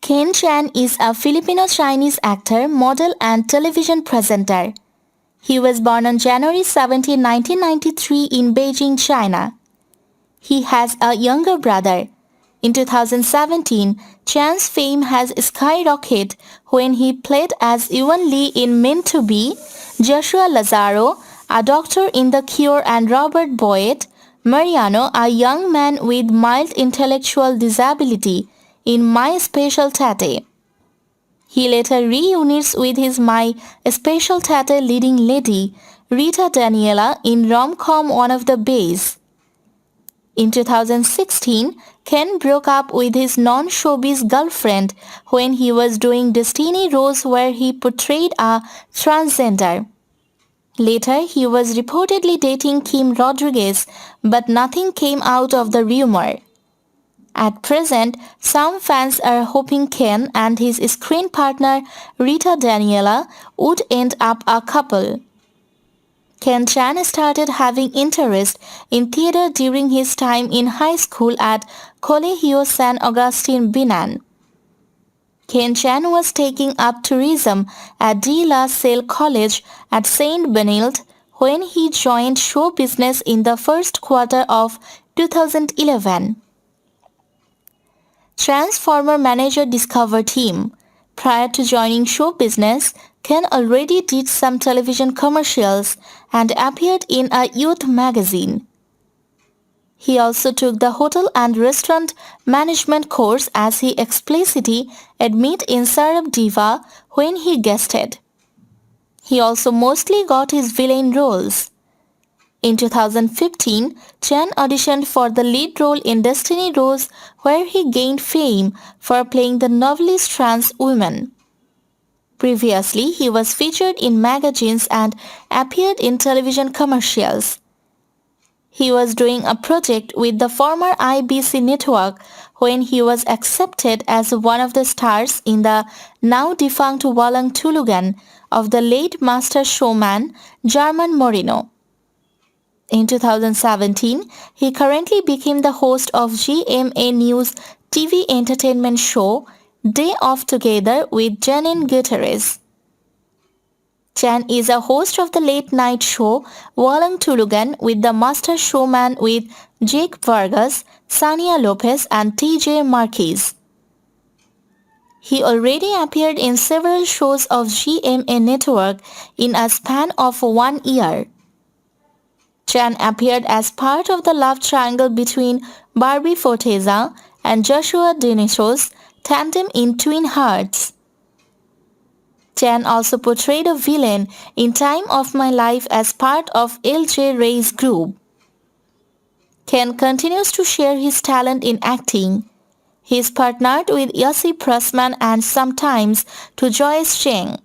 Ken Chan is a Filipino-Chinese actor, model and television presenter. He was born on January 17, 1993 in Beijing, China. He has a younger brother. In 2017, Chan's fame has skyrocketed when he played as Yuan Lee in Meant to Be, Joshua Lazaro, a doctor in The Cure, and Robert Boyet, Mariano, a young man with mild intellectual disability, in My Special Tatay. He later reunites with his My Special Tatay leading lady, Rita Daniela, in rom-com One of the Baes. In 2016, Ken broke up with his non-showbiz girlfriend when he was doing Destiny Rose, where he portrayed a transgender. Later, he was reportedly dating Kim Rodriguez, but nothing came out of the rumor. At present, some fans are hoping Ken and his screen partner Rita Daniela would end up a couple. Ken Chan started having interest in theater during his time in high school at Colegio San Agustin, Binan. Ken Chan was taking up tourism at De La Salle College at Saint Benilde when he joined show business in the first quarter of 2011. Chan's former manager discovered him. Prior to joining show business, Ken already did some television commercials and appeared in a youth magazine. He also took the hotel and restaurant management course, as he explicitly admitted in Sarab Diva when he guested. He also mostly got his villain roles. In 2015, Chan auditioned for the lead role in Destiny Rose, where he gained fame for playing the novelist trans woman. Previously, he was featured in magazines and appeared in television commercials. He was doing a project with the former IBC network when he was accepted as one of the stars in the now defunct Walang Tulugan of the late master showman German Moreno. In 2017, he currently became the host of GMA News TV entertainment show Day Off Together with Janine Gutierrez. Chan is a host of the late-night show Walang Tulugan with the master showman with Jake Vargas, Sania Lopez and TJ Marquez. He already appeared in several shows of GMA Network in a span of 1 year. Chan appeared as part of the love triangle between Barbie Forteza and Joshua Diniso's tandem in Twin Hearts. Chan also portrayed a villain in Time of My Life as part of LJ Ray's group. Ken continues to share his talent in acting. He is partnered with Yossi Pressman and sometimes to Joyce Cheng.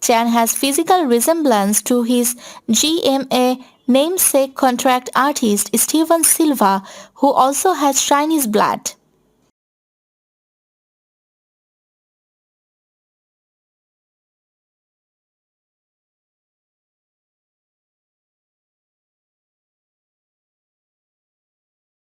Chan has physical resemblance to his GMA namesake contract artist Steven Silva, who also has Chinese blood.